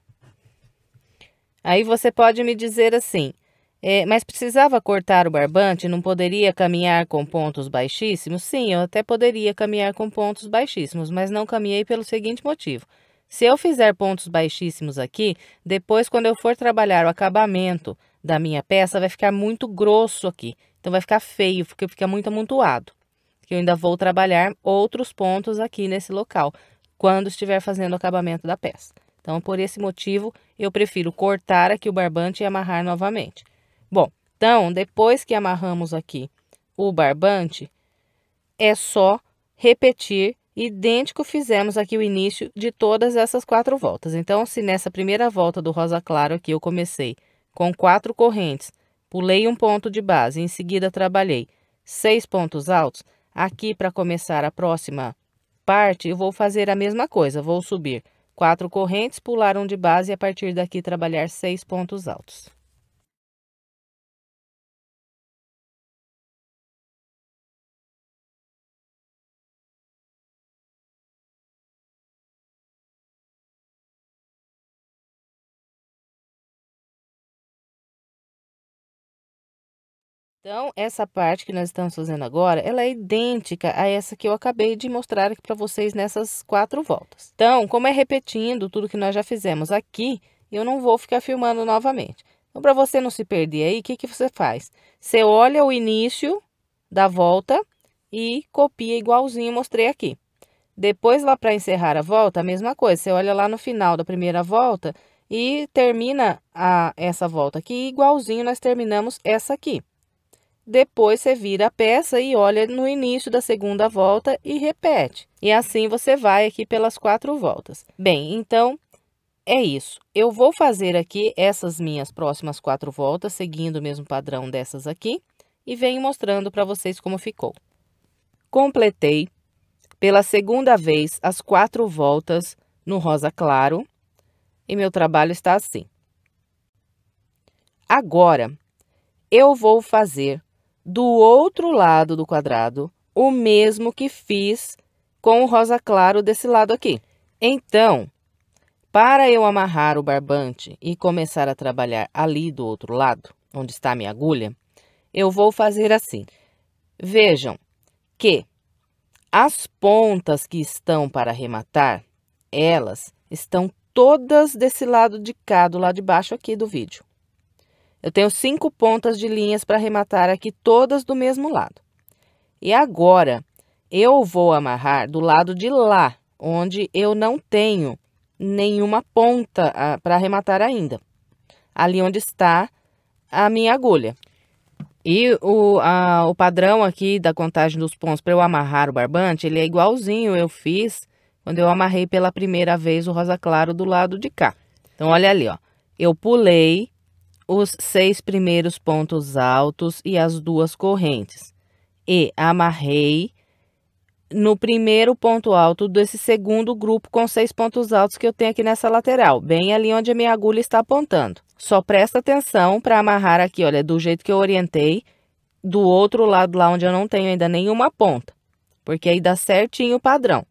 Aí você pode me dizer assim, mas precisava cortar o barbante? Não poderia caminhar com pontos baixíssimos? Sim, eu até poderia caminhar com pontos baixíssimos, mas não caminhei pelo seguinte motivo. Se eu fizer pontos baixíssimos aqui, depois quando eu for trabalhar o acabamento da minha peça, vai ficar muito grosso aqui. Então, vai ficar feio, porque fica muito amontoado. Eu ainda vou trabalhar outros pontos aqui nesse local, quando estiver fazendo o acabamento da peça. Então, por esse motivo, eu prefiro cortar aqui o barbante e amarrar novamente. Bom, então, depois que amarramos aqui o barbante, é só repetir, idêntico fizemos aqui o início de todas essas 4 voltas. Então, se nessa primeira volta do rosa claro aqui eu comecei com 4 correntes, pulei um ponto de base, em seguida trabalhei 6 pontos altos, aqui para começar a próxima parte eu vou fazer a mesma coisa, vou subir 4 correntes, pular um de base e a partir daqui trabalhar 6 pontos altos. Então, essa parte que nós estamos fazendo agora, ela é idêntica a essa que eu acabei de mostrar aqui para vocês nessas 4 voltas. Então, como é repetindo tudo que nós já fizemos aqui, eu não vou ficar filmando novamente. Então, para você não se perder aí, o que você faz? Você olha o início da volta e copia igualzinho mostrei aqui. Depois, lá para encerrar a volta, a mesma coisa. Você olha lá no final da primeira volta e termina essa volta aqui igualzinho nós terminamos essa aqui. Depois, você vira a peça e olha no início da segunda volta e repete. E assim você vai aqui pelas 4 voltas. Bem, então, é isso. Eu vou fazer aqui essas minhas próximas 4 voltas, seguindo o mesmo padrão dessas aqui. E venho mostrando para vocês como ficou. Completei pela segunda vez as 4 voltas no rosa claro. E meu trabalho está assim. Agora, eu vou fazer do outro lado do quadrado, o mesmo que fiz com o rosa claro desse lado aqui. Então, para eu amarrar o barbante e começar a trabalhar ali do outro lado, onde está a minha agulha, eu vou fazer assim. Vejam que as pontas que estão para arrematar, elas estão todas desse lado de cá, do lado de baixo aqui do vídeo. Eu tenho 5 pontas de linhas para arrematar aqui, todas do mesmo lado. E agora, eu vou amarrar do lado de lá, onde eu não tenho nenhuma ponta para arrematar ainda. Ali onde está a minha agulha. E o padrão aqui da contagem dos pontos para eu amarrar o barbante, ele é igualzinho eu fiz quando eu amarrei pela primeira vez o rosa claro do lado de cá. Então, olha ali, ó. Eu pulei os 6 primeiros pontos altos e as 2 correntes. E amarrei no primeiro ponto alto desse segundo grupo com 6 pontos altos que eu tenho aqui nessa lateral, bem ali onde a minha agulha está apontando. Só presta atenção para amarrar aqui, olha, do jeito que eu orientei, do outro lado lá onde eu não tenho ainda nenhuma ponta, porque aí dá certinho o padrão.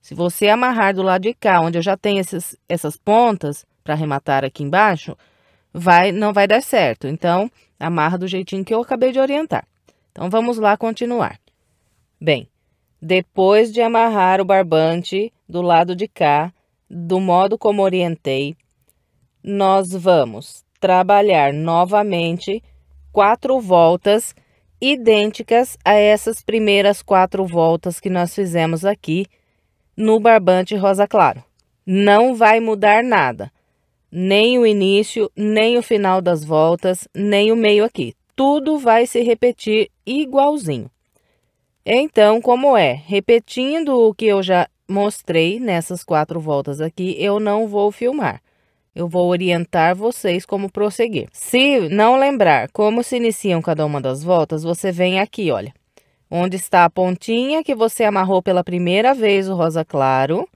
Se você amarrar do lado de cá, onde eu já tenho essas pontas para arrematar aqui embaixo, não vai dar certo. Então, amarra do jeitinho que eu acabei de orientar. Então, vamos lá continuar. Bem, depois de amarrar o barbante do lado de cá, do modo como orientei, nós vamos trabalhar novamente 4 voltas idênticas a essas primeiras 4 voltas que nós fizemos aqui no barbante rosa claro. Não vai mudar nada. nem o início, nem o final das voltas, nem o meio aqui. Tudo vai se repetir igualzinho. Então, como é? Repetindo o que eu já mostrei nessas 4 voltas aqui, eu não vou filmar. Eu vou orientar vocês como prosseguir. Se não lembrar como se iniciam cada uma das voltas, você vem aqui, olha. Onde está a pontinha que você amarrou pela primeira vez o rosa claro.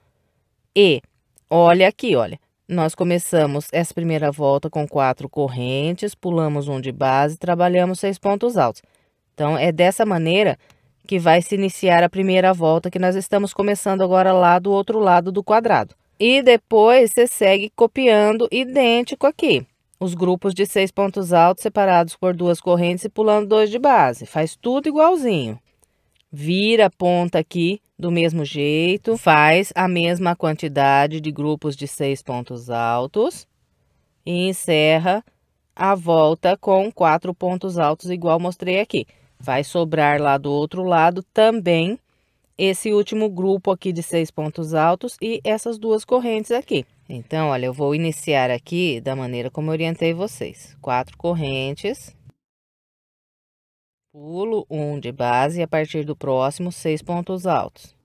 E, olha aqui, olha. Nós começamos essa primeira volta com 4 correntes, pulamos um de base, trabalhamos 6 pontos altos. Então, é dessa maneira que vai se iniciar a primeira volta, que nós estamos começando agora lá do outro lado do quadrado. E depois você segue copiando idêntico aqui. Os grupos de 6 pontos altos separados por 2 correntes e pulando 2 de base. Faz tudo igualzinho. Vira a ponta aqui do mesmo jeito, faz a mesma quantidade de grupos de 6 pontos altos e encerra a volta com 4 pontos altos, igual mostrei aqui. Vai sobrar lá do outro lado também esse último grupo aqui de 6 pontos altos e essas 2 correntes aqui. Então, olha, eu vou iniciar aqui da maneira como eu orientei vocês. 4 correntes. Pulo 1 de base e a partir do próximo 6 pontos altos.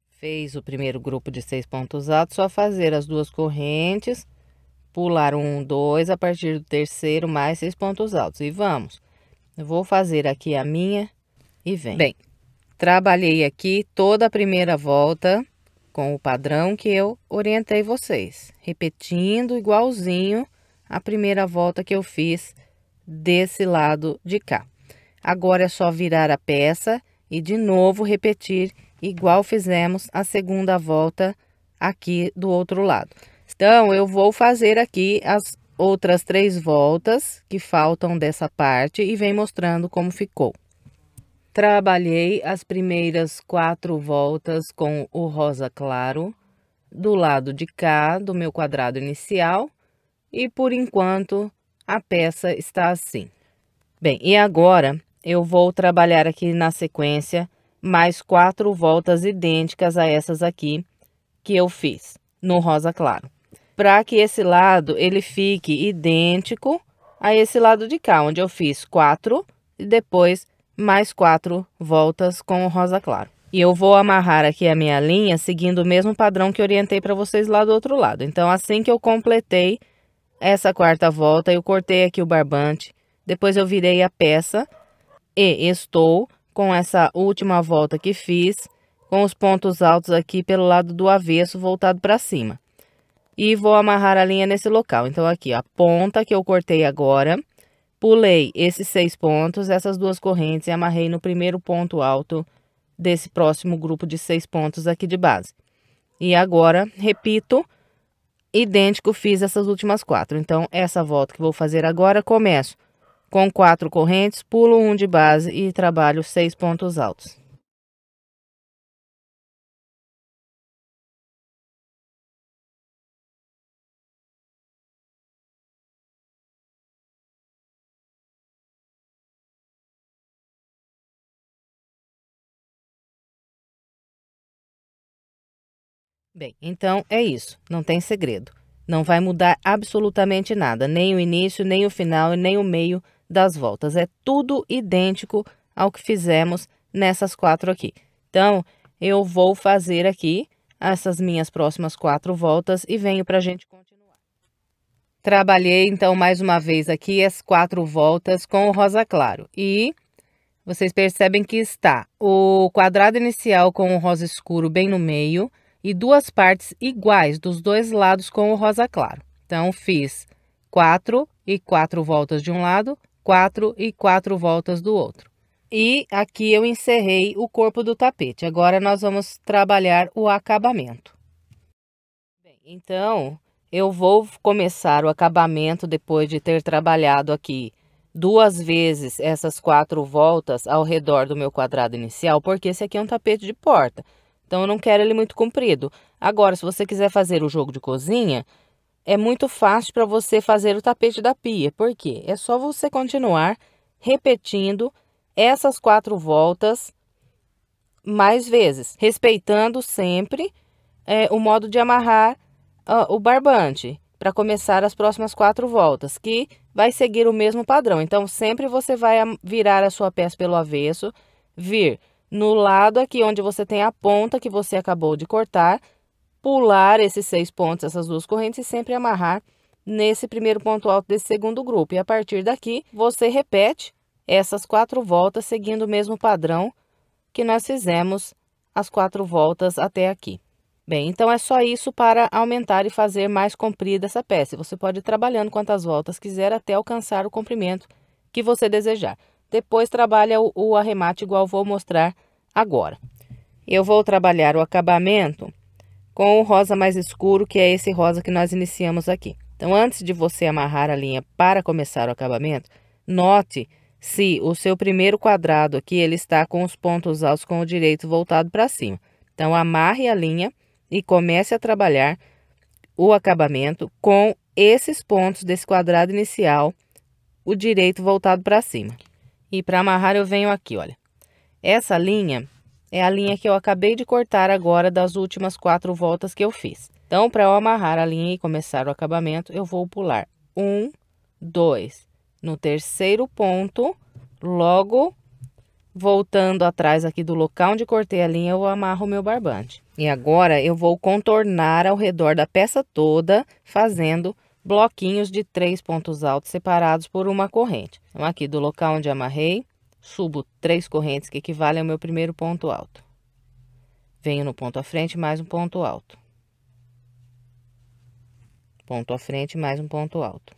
Fez o primeiro grupo de 6 pontos altos, só fazer as 2 correntes, pular 1, 2, a partir do terceiro mais 6 pontos altos. E vamos. Eu vou fazer aqui a minha e vem. Bem, trabalhei aqui toda a primeira volta com o padrão que eu orientei vocês, repetindo igualzinho a primeira volta que eu fiz desse lado de cá. Agora é só virar a peça e de novo repetir igual fizemos a segunda volta aqui do outro lado. Então, eu vou fazer aqui as outras 3 voltas que faltam dessa parte e vem mostrando como ficou. Trabalhei as primeiras 4 voltas com o rosa claro do lado de cá do meu quadrado inicial e por enquanto a peça está assim. Bem, e agora eu vou trabalhar aqui na sequência mais 4 voltas idênticas a essas aqui que eu fiz no rosa claro, para que esse lado ele fique idêntico a esse lado de cá, onde eu fiz 4 e depois mais 4 voltas com o rosa claro. E eu vou amarrar aqui a minha linha seguindo o mesmo padrão que orientei para vocês lá do outro lado. Então, assim que eu completei essa 4ª volta, eu cortei aqui o barbante, depois eu virei a peça e estou com essa última volta que fiz, com os pontos altos aqui pelo lado do avesso, voltado para cima. E vou amarrar a linha nesse local. Então, aqui, a ponta que eu cortei agora, pulei esses 6 pontos, essas 2 correntes e amarrei no primeiro ponto alto desse próximo grupo de 6 pontos aqui de base. E agora, repito, idêntico, fiz essas últimas 4. Então, essa volta que vou fazer agora, começo com 4 correntes, pulo 1 de base e trabalho 6 pontos altos. Bem, então é isso, não tem segredo. Não vai mudar absolutamente nada, nem o início, nem o final e nem o meio das voltas. É tudo idêntico ao que fizemos nessas 4 aqui. Então, eu vou fazer aqui essas minhas próximas 4 voltas e venho para a gente continuar. Trabalhei, então, mais uma vez aqui as 4 voltas com o rosa claro. E vocês percebem que está o quadrado inicial com o rosa escuro bem no meio e 2 partes iguais dos 2 lados com o rosa claro. Então, fiz 4 e 4 voltas de um lado, 4 e 4 voltas do outro. E aqui eu encerrei o corpo do tapete. Agora, nós vamos trabalhar o acabamento. Bem, então, eu vou começar o acabamento depois de ter trabalhado aqui 2 vezes essas 4 voltas ao redor do meu quadrado inicial, porque esse aqui é um tapete de porta. Então, eu não quero ele muito comprido. Agora, se você quiser fazer o jogo de cozinha, é muito fácil para você fazer o tapete da pia. Por quê? É só você continuar repetindo essas 4 voltas mais vezes, respeitando sempre o modo de amarrar o barbante para começar as próximas 4 voltas, que vai seguir o mesmo padrão. Então, sempre você vai virar a sua peça pelo avesso, vir no lado aqui onde você tem a ponta que você acabou de cortar, pular esses 6 pontos, essas 2 correntes e sempre amarrar nesse primeiro ponto alto desse segundo grupo. E a partir daqui, você repete essas 4 voltas seguindo o mesmo padrão que nós fizemos as 4 voltas até aqui. Bem, então é só isso para aumentar e fazer mais comprida essa peça. Você pode ir trabalhando quantas voltas quiser até alcançar o comprimento que você desejar. Depois trabalha o arremate igual vou mostrar agora. Eu vou trabalhar o acabamento com o rosa mais escuro, que é esse rosa que nós iniciamos aqui. Então, antes de você amarrar a linha para começar o acabamento, note se o seu primeiro quadrado aqui, ele está com os pontos altos com o direito voltado para cima. Então, amarre a linha e comece a trabalhar o acabamento com esses pontos desse quadrado inicial, o direito voltado para cima. E para amarrar eu venho aqui, olha. Essa linha é a linha que eu acabei de cortar agora das últimas 4 voltas que eu fiz. Então, para eu amarrar a linha e começar o acabamento, eu vou pular 1, 2. No terceiro ponto, logo voltando atrás aqui do local onde cortei a linha, eu amarro o meu barbante. E agora eu vou contornar ao redor da peça toda, fazendo bloquinhos de 3 pontos altos separados por uma corrente. Então, aqui do local onde amarrei, subo 3 correntes que equivalem ao meu primeiro ponto alto. Venho no ponto à frente, mais um ponto alto. Ponto à frente, mais um ponto alto.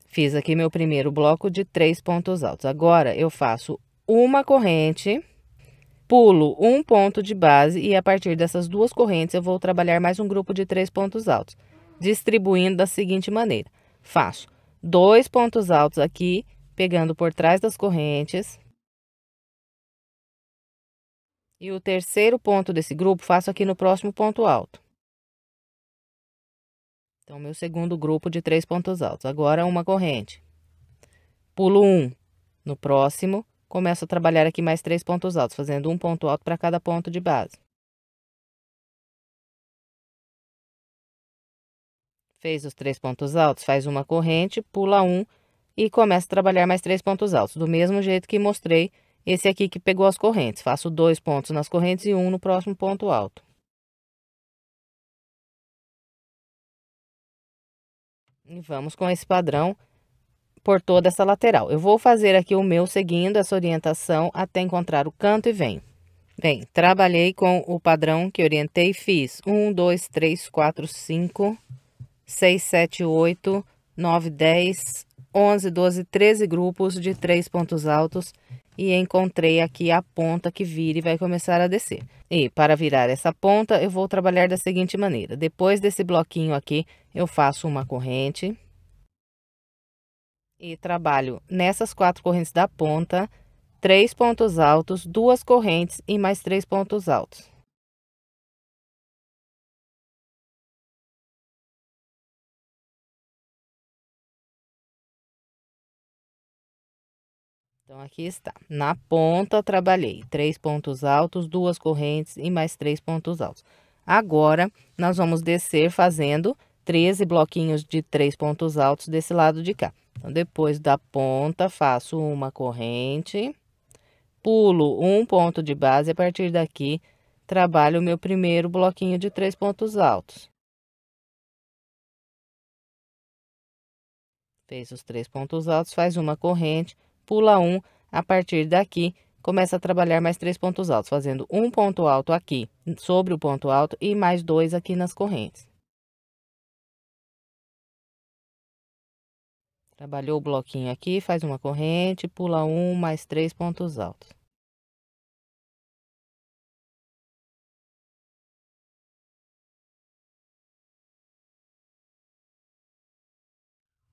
Fiz aqui meu primeiro bloco de 3 pontos altos. Agora, eu faço uma corrente, pulo um ponto de base e a partir dessas 2 correntes eu vou trabalhar mais um grupo de 3 pontos altos, distribuindo da seguinte maneira. Faço 2 pontos altos aqui, pegando por trás das correntes. E o terceiro ponto desse grupo faço aqui no próximo ponto alto. Então, meu segundo grupo de 3 pontos altos. Agora, uma corrente. Pulo 1. No próximo, começo a trabalhar aqui mais 3 pontos altos, fazendo um ponto alto para cada ponto de base. Fez os 3 pontos altos, faz uma corrente, pula 1 e começa a trabalhar mais 3 pontos altos. Do mesmo jeito que mostrei esse aqui que pegou as correntes. Faço 2 pontos nas correntes e 1 no próximo ponto alto. E vamos com esse padrão por toda essa lateral. Eu vou fazer aqui o meu seguindo essa orientação até encontrar o canto e venho. Bem, trabalhei com o padrão que orientei, fiz 1, 2, 3, 4, 5, 6, 7, 8, 9, 10, 11, 12, 13 grupos de 3 pontos altos e encontrei aqui a ponta que vira e vai começar a descer. E para virar essa ponta, eu vou trabalhar da seguinte maneira. Depois desse bloquinho aqui, eu faço uma corrente e trabalho nessas 4 correntes da ponta, 3 pontos altos, 2 correntes e mais 3 pontos altos. Então, aqui está. Na ponta, trabalhei 3 pontos altos, 2 correntes e mais 3 pontos altos. Agora, nós vamos descer fazendo 13 bloquinhos de 3 pontos altos desse lado de cá. Então, depois da ponta, faço uma corrente, pulo um ponto de base, a partir daqui, trabalho o meu primeiro bloquinho de 3 pontos altos. Fez os 3 pontos altos, faz uma corrente, pula 1, a partir daqui, começa a trabalhar mais 3 pontos altos, fazendo um ponto alto aqui, sobre o ponto alto, e mais 2 aqui nas correntes. Trabalhou o bloquinho aqui, faz uma corrente, pula 1, mais 3 pontos altos.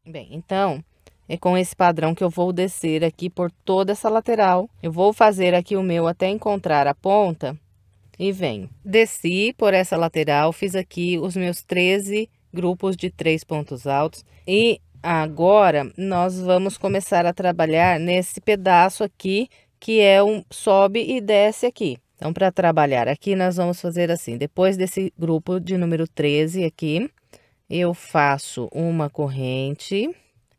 Bem, então, é com esse padrão que eu vou descer aqui por toda essa lateral. Eu vou fazer aqui o meu até encontrar a ponta e venho. Desci por essa lateral, fiz aqui os meus 13 grupos de 3 pontos altos. E Agora, nós vamos começar a trabalhar nesse pedaço aqui, que é um sobe e desce aqui. Então, para trabalhar aqui, nós vamos fazer assim, depois desse grupo de número 13 aqui, eu faço uma corrente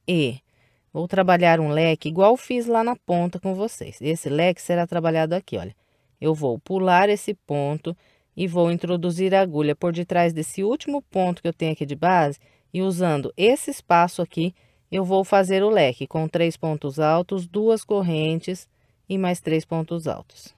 e vou trabalhar um leque igual fiz lá na ponta com vocês. Esse leque será trabalhado aqui, olha. Eu vou pular esse ponto e vou introduzir a agulha por detrás desse último ponto que eu tenho aqui de base e usando esse espaço aqui, eu vou fazer o leque com 3 pontos altos, 2 correntes e mais 3 pontos altos.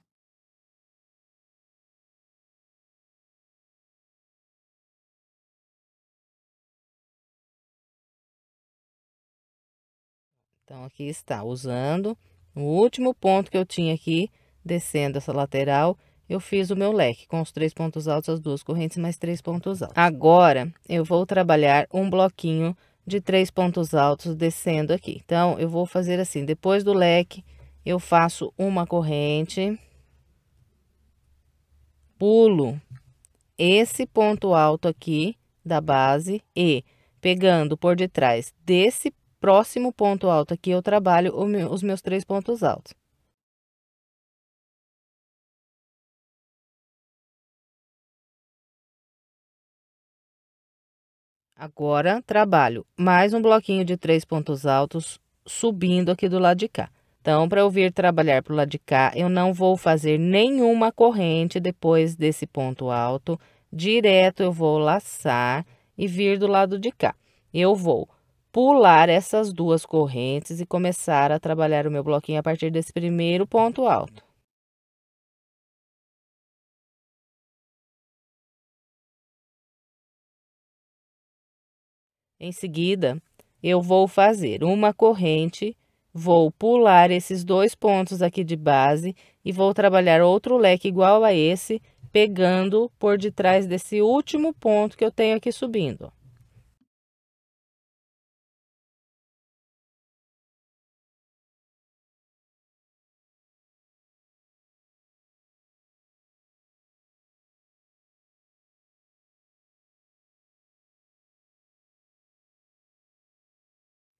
Então, aqui está, usando o último ponto que eu tinha aqui, descendo essa lateral, eu fiz o meu leque com os 3 pontos altos, as 2 correntes mais 3 pontos altos. Agora, eu vou trabalhar um bloquinho de 3 pontos altos descendo aqui. Então, eu vou fazer assim, depois do leque, eu faço uma corrente, pulo esse ponto alto aqui da base e pegando por detrás desse próximo ponto alto aqui, eu trabalho os meus 3 pontos altos. Agora, trabalho mais um bloquinho de 3 pontos altos subindo aqui do lado de cá. Então, para eu vir trabalhar para o lado de cá, eu não vou fazer nenhuma corrente depois desse ponto alto. Direto eu vou laçar e vir do lado de cá. Eu vou pular essas 2 correntes e começar a trabalhar o meu bloquinho a partir desse primeiro ponto alto. Em seguida, eu vou fazer uma corrente, vou pular esses 2 pontos aqui de base e vou trabalhar outro leque igual a esse, pegando por detrás desse último ponto que eu tenho aqui subindo.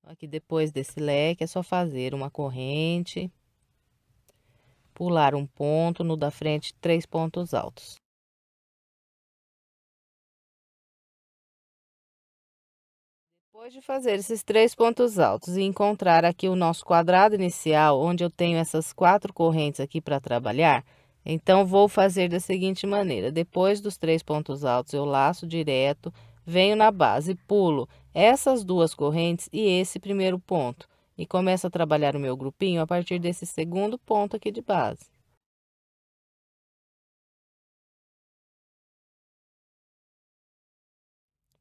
Aqui depois desse leque é só fazer uma corrente, pular um ponto, no da frente 3 pontos altos. Depois de fazer esses 3 pontos altos e encontrar aqui o nosso quadrado inicial, onde eu tenho essas 4 correntes aqui para trabalhar, então vou fazer da seguinte maneira: depois dos 3 pontos altos, eu laço direto, venho na base, pulo essas 2 correntes e esse primeiro ponto, e começo a trabalhar o meu grupinho a partir desse segundo ponto aqui de base.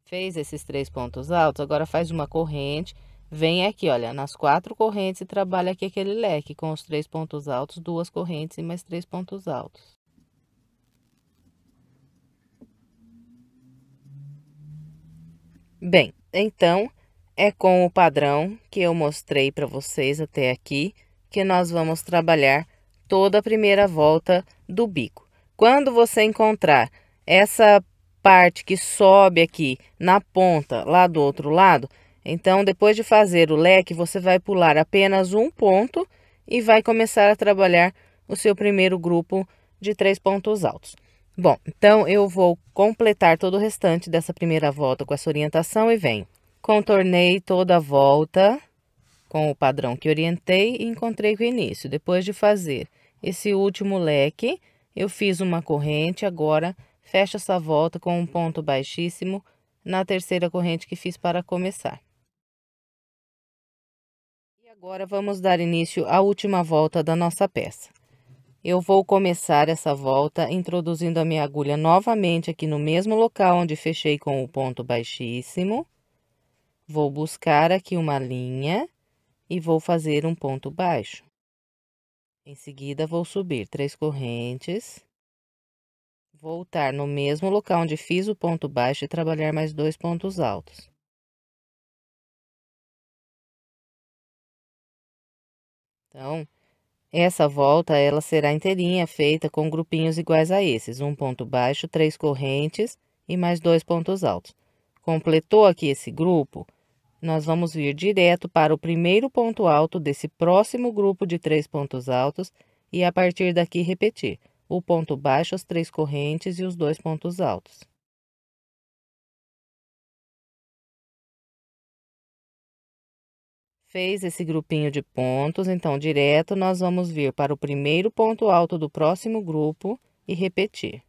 Fez esses 3 pontos altos, agora faz uma corrente, vem aqui, olha, nas 4 correntes e trabalha aqui aquele leque com os 3 pontos altos, 2 correntes e mais 3 pontos altos. Bem, então, é com o padrão que eu mostrei para vocês até aqui, que nós vamos trabalhar toda a primeira volta do bico. Quando você encontrar essa parte que sobe aqui na ponta, lá do outro lado, então, depois de fazer o leque, você vai pular apenas um ponto e vai começar a trabalhar o seu primeiro grupo de 3 pontos altos. Bom, então eu vou completar todo o restante dessa primeira volta com essa orientação e venho. Contornei toda a volta com o padrão que orientei e encontrei com o início. Depois de fazer esse último leque, eu fiz uma corrente, agora fecho essa volta com um ponto baixíssimo na terceira corrente que fiz para começar. E agora vamos dar início à última volta da nossa peça. Eu vou começar essa volta introduzindo a minha agulha novamente aqui no mesmo local onde fechei com o ponto baixíssimo. Vou buscar aqui uma linha e vou fazer um ponto baixo. Em seguida, vou subir 3 correntes, voltar no mesmo local onde fiz o ponto baixo e trabalhar mais 2 pontos altos. Então, essa volta, ela será inteirinha feita com grupinhos iguais a esses, um ponto baixo, 3 correntes e mais 2 pontos altos. Completou aqui esse grupo, nós vamos vir direto para o primeiro ponto alto desse próximo grupo de 3 pontos altos e a partir daqui repetir o ponto baixo, as 3 correntes e os 2 pontos altos. Fez esse grupinho de pontos, então direto nós vamos vir para o primeiro ponto alto do próximo grupo e repetir.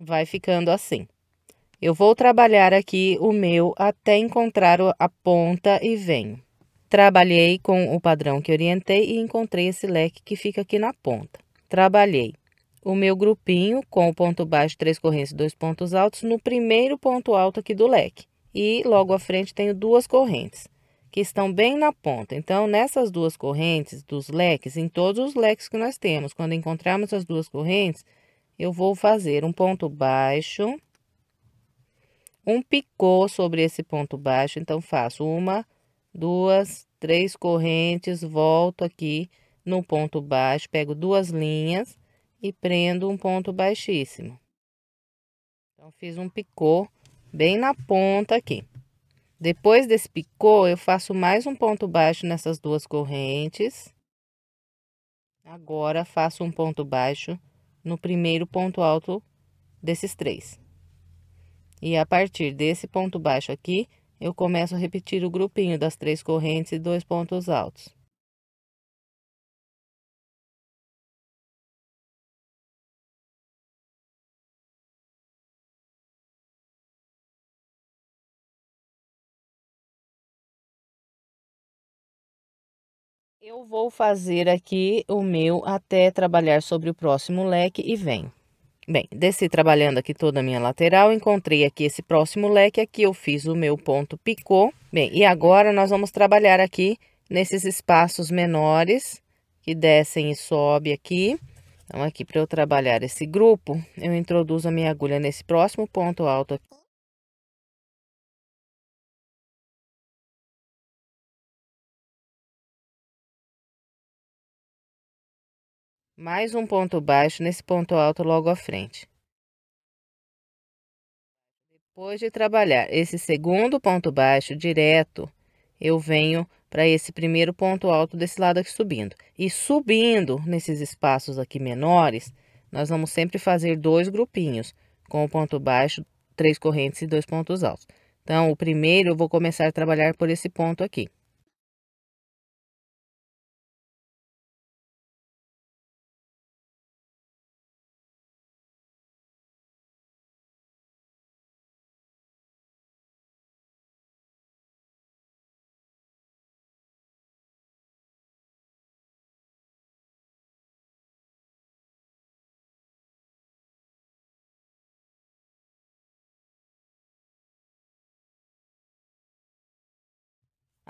Vai ficando assim. Eu vou trabalhar aqui o meu até encontrar a ponta e venho. Trabalhei com o padrão que orientei e encontrei esse leque que fica aqui na ponta. Trabalhei o meu grupinho com o ponto baixo, 3 correntes e 2 pontos altos no primeiro ponto alto aqui do leque. E logo à frente tenho 2 correntes, que estão bem na ponta. Então, nessas 2 correntes dos leques, em todos os leques que nós temos, quando encontrarmos as 2 correntes, eu vou fazer um ponto baixo, um picô sobre esse ponto baixo. Então, faço 1, 2, 3 correntes, volto aqui no ponto baixo, pego 2 linhas e prendo um ponto baixíssimo. Então, fiz um picô bem na ponta aqui. Depois desse picô, eu faço mais um ponto baixo nessas 2 correntes. Agora, faço um ponto baixo no primeiro ponto alto desses 3. E a partir desse ponto baixo aqui, eu começo a repetir o grupinho das 3 correntes e 2 pontos altos. Eu vou fazer aqui o meu até trabalhar sobre o próximo leque e venho. Bem, desci trabalhando aqui toda a minha lateral, encontrei aqui esse próximo leque, aqui eu fiz o meu ponto picô. Bem, e agora nós vamos trabalhar aqui nesses espaços menores, que descem e sobe aqui. Então, aqui para eu trabalhar esse grupo, eu introduzo a minha agulha nesse próximo ponto alto aqui. Mais um ponto baixo nesse ponto alto logo à frente. Depois de trabalhar esse segundo ponto baixo direto, eu venho para esse primeiro ponto alto desse lado aqui subindo. E subindo nesses espaços aqui menores, nós vamos sempre fazer 2 grupinhos, com o ponto baixo, 3 correntes e 2 pontos altos. Então, o primeiro eu vou começar a trabalhar por esse ponto aqui.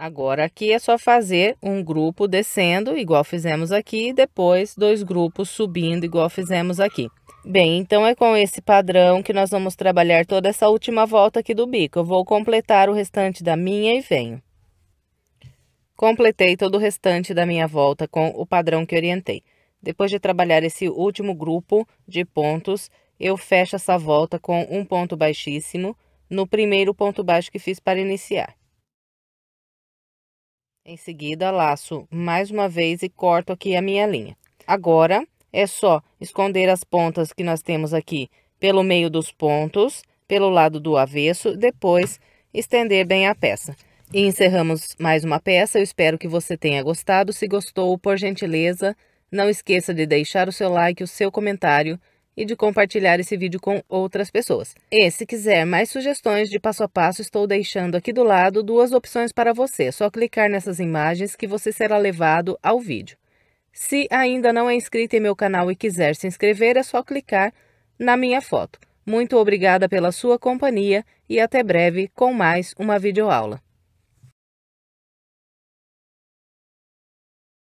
Agora, aqui é só fazer um grupo descendo, igual fizemos aqui, e depois 2 grupos subindo, igual fizemos aqui. Bem, então é com esse padrão que nós vamos trabalhar toda essa última volta aqui do bico. Eu vou completar o restante da minha e venho. Completei todo o restante da minha volta com o padrão que orientei. Depois de trabalhar esse último grupo de pontos, eu fecho essa volta com um ponto baixíssimo no primeiro ponto baixo que fiz para iniciar. Em seguida, laço mais uma vez e corto aqui a minha linha. Agora, é só esconder as pontas que nós temos aqui pelo meio dos pontos, pelo lado do avesso, depois estender bem a peça. E encerramos mais uma peça. Eu espero que você tenha gostado. Se gostou, por gentileza, não esqueça de deixar o seu like, o seu comentário e de compartilhar esse vídeo com outras pessoas. E se quiser mais sugestões de passo a passo, estou deixando aqui do lado 2 opções para você. É só clicar nessas imagens que você será levado ao vídeo. Se ainda não é inscrito em meu canal e quiser se inscrever, é só clicar na minha foto. Muito obrigada pela sua companhia e até breve com mais uma videoaula.